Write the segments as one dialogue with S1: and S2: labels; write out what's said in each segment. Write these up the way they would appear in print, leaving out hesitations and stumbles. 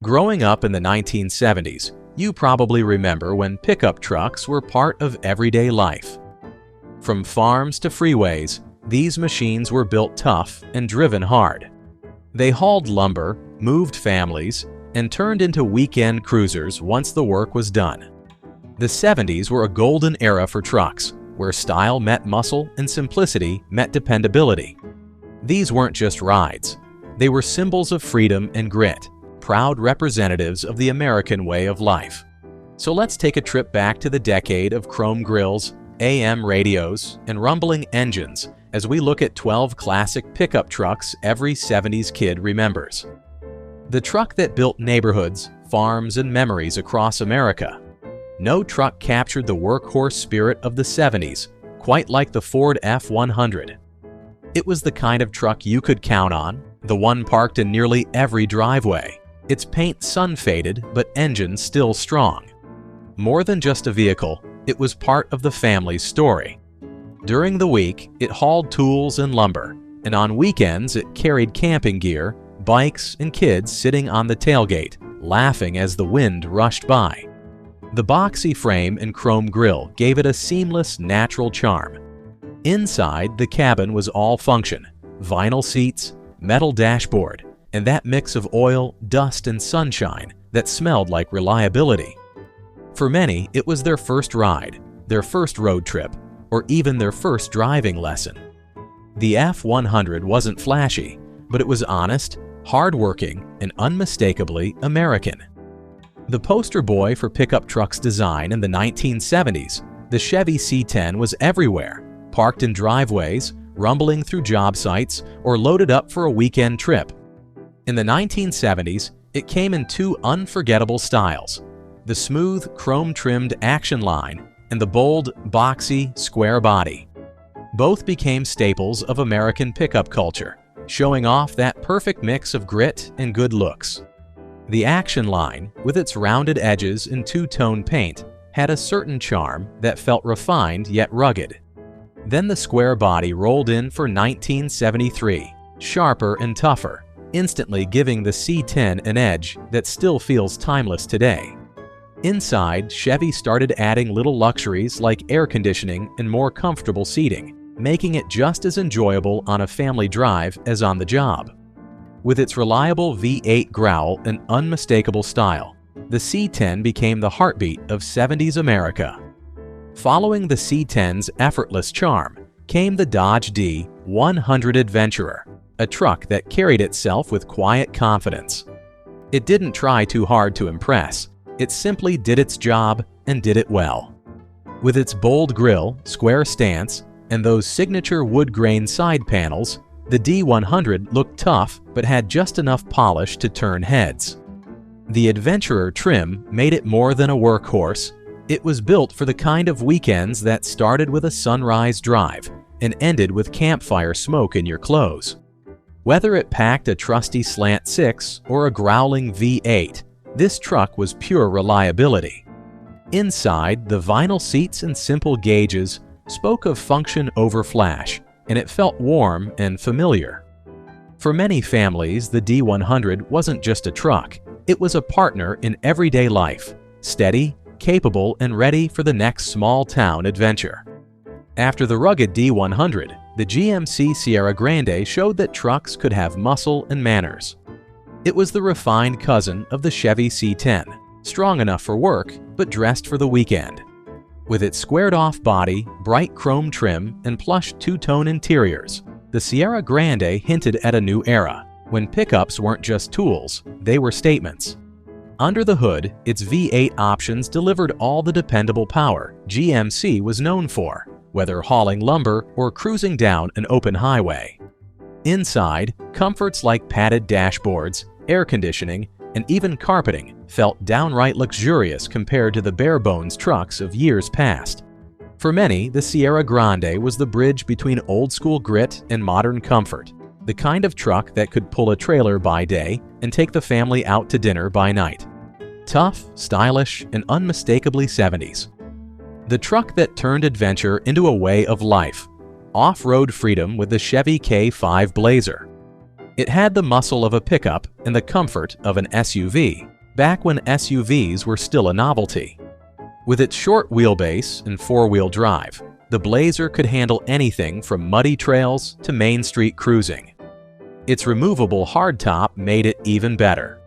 S1: Growing up in the 1970s, you probably remember when pickup trucks were part of everyday life. From farms to freeways, these machines were built tough and driven hard. They hauled lumber, moved families, and turned into weekend cruisers once the work was done. The 70s were a golden era for trucks, where style met muscle and simplicity met dependability. These weren't just rides. They were symbols of freedom and grit, proud representatives of the American way of life. So let's take a trip back to the decade of chrome grills, AM radios, and rumbling engines as we look at 12 classic pickup trucks every 70s kid remembers. The truck that built neighborhoods, farms, and memories across America. No truck captured the workhorse spirit of the 70s quite like the Ford F-100. It was the kind of truck you could count on, the one parked in nearly every driveway. Its paint sun-faded, but engine still strong. More than just a vehicle, it was part of the family's story. During the week, it hauled tools and lumber, and on weekends it carried camping gear, bikes, and kids sitting on the tailgate, laughing as the wind rushed by. The boxy frame and chrome grille gave it a seamless, natural charm. Inside, the cabin was all function: vinyl seats, metal dashboard, and that mix of oil, dust, and sunshine that smelled like reliability. For many, it was their first ride, their first road trip, or even their first driving lesson. The F-100 wasn't flashy, but it was honest, hard-working, and unmistakably American. The poster boy for pickup trucks design in the 1970s, the Chevy C10 was everywhere, parked in driveways, rumbling through job sites, or loaded up for a weekend trip. In the 1970s, it came in two unforgettable styles: the smooth, chrome-trimmed action line and the bold, boxy, square body. Both became staples of American pickup culture, showing off that perfect mix of grit and good looks. The action line, with its rounded edges and two-tone paint, had a certain charm that felt refined yet rugged. Then the square body rolled in for 1973, sharper and tougher, instantly giving the C10 an edge that still feels timeless today. Inside, Chevy started adding little luxuries like air conditioning and more comfortable seating, making it just as enjoyable on a family drive as on the job. With its reliable V8 growl and unmistakable style, the C10 became the heartbeat of 70s America. Following the C10's effortless charm came the Dodge D100 Adventurer, a truck that carried itself with quiet confidence. It didn't try too hard to impress. It simply did its job and did it well. With its bold grille, square stance, and those signature wood-grain side panels, the D100 looked tough but had just enough polish to turn heads. The Adventurer trim made it more than a workhorse. It was built for the kind of weekends that started with a sunrise drive and ended with campfire smoke in your clothes. Whether it packed a trusty slant 6 or a growling V8, this truck was pure reliability. Inside, the vinyl seats and simple gauges spoke of function over flash, and it felt warm and familiar. For many families, the D100 wasn't just a truck, it was a partner in everyday life, steady, capable, and ready for the next small-town adventure. After the rugged D100, the GMC Sierra Grande showed that trucks could have muscle and manners. It was the refined cousin of the Chevy C10, strong enough for work, but dressed for the weekend. With its squared-off body, bright chrome trim, and plush two-tone interiors, the Sierra Grande hinted at a new era, when pickups weren't just tools, they were statements. Under the hood, its V8 options delivered all the dependable power GMC was known for, whether hauling lumber or cruising down an open highway. Inside, comforts like padded dashboards, air conditioning, and even carpeting felt downright luxurious compared to the bare-bones trucks of years past. For many, the Sierra Grande was the bridge between old-school grit and modern comfort, the kind of truck that could pull a trailer by day and take the family out to dinner by night. Tough, stylish, and unmistakably 70s. The truck that turned adventure into a way of life. Off-road freedom with the Chevy K5 Blazer. It had the muscle of a pickup and the comfort of an SUV, back when SUVs were still a novelty. With its short wheelbase and four-wheel drive, the Blazer could handle anything from muddy trails to main street cruising. Its removable hardtop made it even better.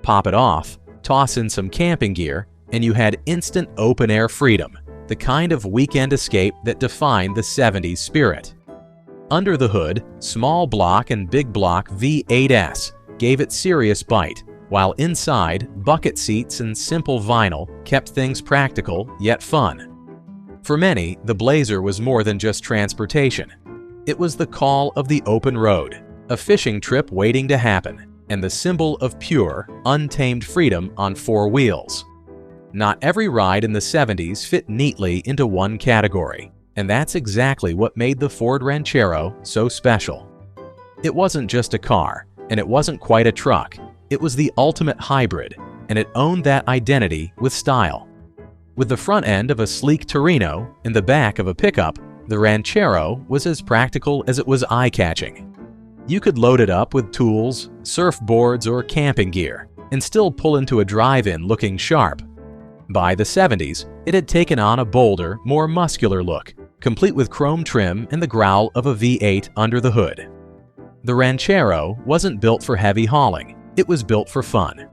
S1: Pop it off, toss in some camping gear, and you had instant open-air freedom, the kind of weekend escape that defined the 70s spirit. Under the hood, small block and big block V8s gave it serious bite, while inside, bucket seats and simple vinyl kept things practical yet fun. For many, the Blazer was more than just transportation. It was the call of the open road, a fishing trip waiting to happen, and the symbol of pure, untamed freedom on four wheels. Not every ride in the 70s fit neatly into one category, and that's exactly what made the Ford Ranchero so special. It wasn't just a car, and it wasn't quite a truck. It was the ultimate hybrid, and it owned that identity with style. With the front end of a sleek Torino and the back of a pickup, the Ranchero was as practical as it was eye-catching. You could load it up with tools, surfboards, or camping gear, and still pull into a drive-in looking sharp. By the 70s, it had taken on a bolder, more muscular look, complete with chrome trim and the growl of a V8 under the hood. The Ranchero wasn't built for heavy hauling, it was built for fun.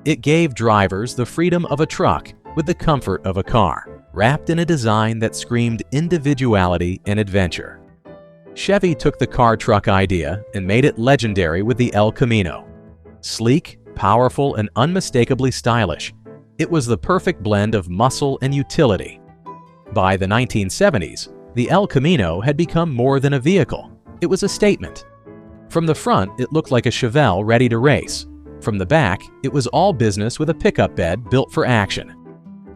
S1: It gave drivers the freedom of a truck with the comfort of a car, wrapped in a design that screamed individuality and adventure. Chevy took the car-truck idea and made it legendary with the El Camino. Sleek, powerful, and unmistakably stylish, it was the perfect blend of muscle and utility. By the 1970s, the El Camino had become more than a vehicle. It was a statement. From the front, it looked like a Chevelle ready to race. From the back, it was all business with a pickup bed built for action.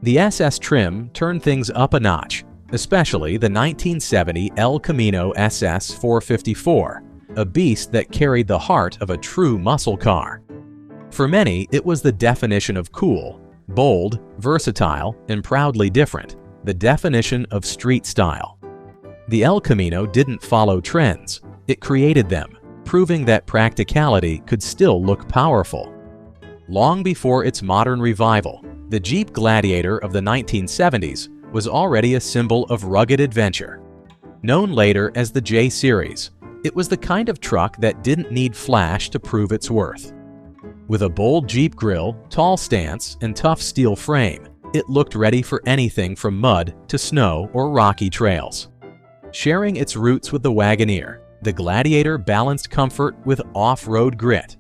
S1: The SS trim turned things up a notch, especially the 1970 El Camino SS 454, a beast that carried the heart of a true muscle car. For many, it was the definition of cool, bold, versatile, and proudly different, the definition of street style. The El Camino didn't follow trends, it created them, proving that practicality could still look powerful. Long before its modern revival, the Jeep Gladiator of the 1970s was already a symbol of rugged adventure. Known later as the J Series, it was the kind of truck that didn't need flash to prove its worth. With a bold Jeep grille, tall stance, and tough steel frame, it looked ready for anything from mud to snow or rocky trails. Sharing its roots with the Wagoneer, the Gladiator balanced comfort with off-road grit.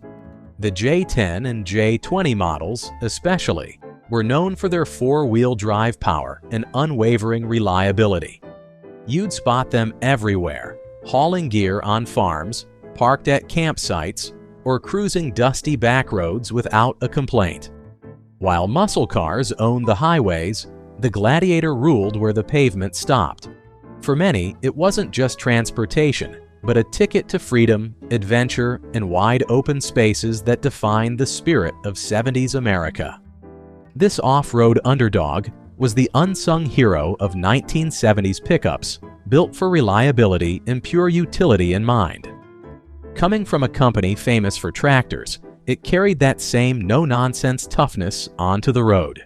S1: The J10 and J20 models, especially, were known for their four-wheel drive power and unwavering reliability. You'd spot them everywhere, hauling gear on farms, parked at campsites, or cruising dusty back roads without a complaint. While muscle cars owned the highways, the Gladiator ruled where the pavement stopped. For many, it wasn't just transportation, but a ticket to freedom, adventure, and wide open spaces that defined the spirit of 70s America. This off-road underdog was the unsung hero of 1970s pickups, built for reliability and pure utility in mind. Coming from a company famous for tractors, it carried that same no-nonsense toughness onto the road.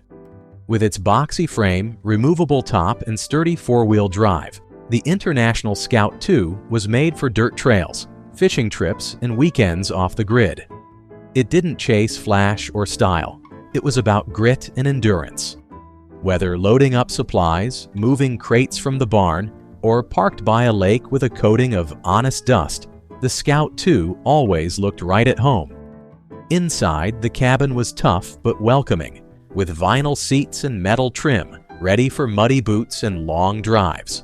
S1: With its boxy frame, removable top, and sturdy four-wheel drive, the International Scout II was made for dirt trails, fishing trips, and weekends off the grid. It didn't chase flash or style. It was about grit and endurance. Whether loading up supplies, moving crates from the barn, or parked by a lake with a coating of honest dust, the Scout II always looked right at home. Inside, the cabin was tough but welcoming, with vinyl seats and metal trim, ready for muddy boots and long drives.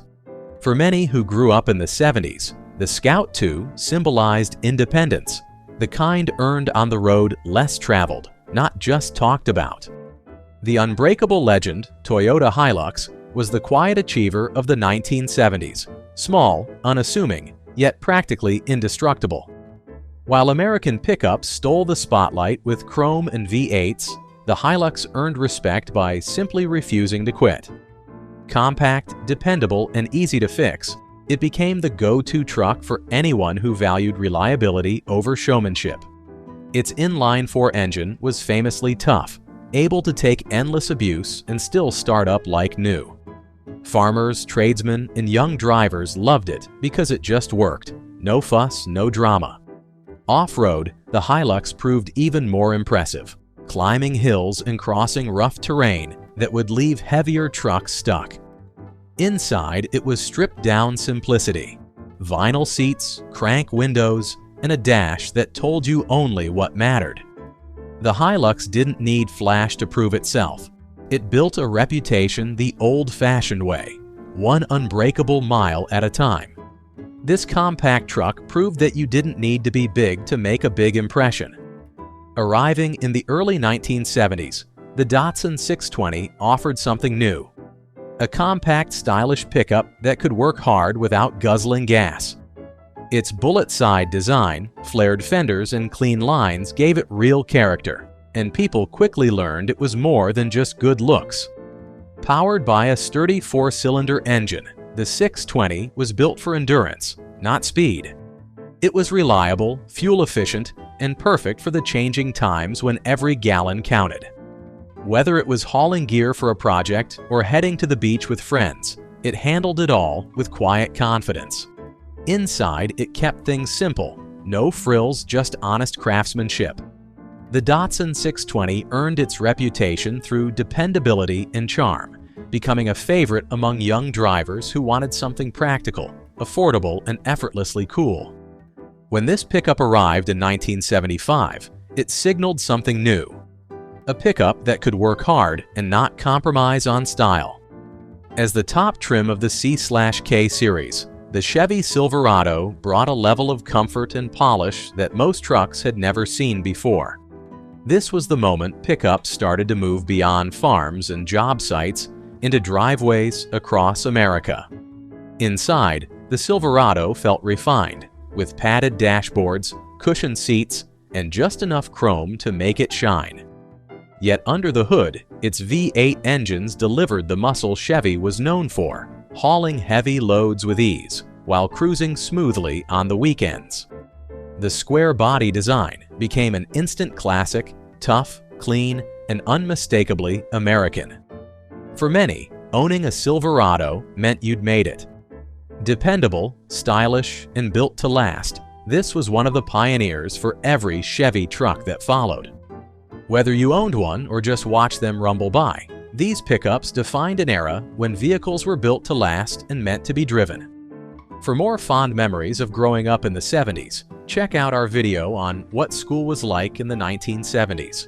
S1: For many who grew up in the 70s, the Scout II symbolized independence, the kind earned on the road less traveled, not just talked about. The unbreakable legend, Toyota Hilux, was the quiet achiever of the 1970s, small, unassuming, yet practically indestructible. While American pickups stole the spotlight with chrome and V8s, the Hilux earned respect by simply refusing to quit. Compact, dependable, and easy to fix, it became the go-to truck for anyone who valued reliability over showmanship. Its inline-4 engine was famously tough, able to take endless abuse and still start up like new. Farmers, tradesmen, and young drivers loved it because it just worked. No fuss, no drama. Off-road, the Hilux proved even more impressive, climbing hills and crossing rough terrain that would leave heavier trucks stuck. Inside, it was stripped-down simplicity. Vinyl seats, crank windows, and a dash that told you only what mattered. The Hilux didn't need flash to prove itself. It built a reputation the old-fashioned way, one unbreakable mile at a time. This compact truck proved that you didn't need to be big to make a big impression. Arriving in the early 1970s, the Datsun 620 offered something new. A compact, stylish pickup that could work hard without guzzling gas. Its bullet-side design, flared fenders, and clean lines gave it real character, and people quickly learned it was more than just good looks. Powered by a sturdy 4-cylinder engine, the 620 was built for endurance, not speed. It was reliable, fuel-efficient, and perfect for the changing times when every gallon counted. Whether it was hauling gear for a project or heading to the beach with friends, it handled it all with quiet confidence. Inside, it kept things simple, no frills, just honest craftsmanship. The Datsun 620 earned its reputation through dependability and charm, becoming a favorite among young drivers who wanted something practical, affordable, and effortlessly cool. When this pickup arrived in 1975, it signaled something new. A pickup that could work hard and not compromise on style. As the top trim of the C/K series, the Chevy Silverado brought a level of comfort and polish that most trucks had never seen before. This was the moment pickups started to move beyond farms and job sites into driveways across America. Inside, the Silverado felt refined, with padded dashboards, cushioned seats, and just enough chrome to make it shine. Yet under the hood, its V8 engines delivered the muscle Chevy was known for, hauling heavy loads with ease, while cruising smoothly on the weekends. The square body design became an instant classic, tough, clean, and unmistakably American. For many, owning a Silverado meant you'd made it. Dependable, stylish, and built to last, this was one of the pioneers for every Chevy truck that followed. Whether you owned one or just watched them rumble by, these pickups defined an era when vehicles were built to last and meant to be driven. For more fond memories of growing up in the 70s, check out our video on what school was like in the 1970s.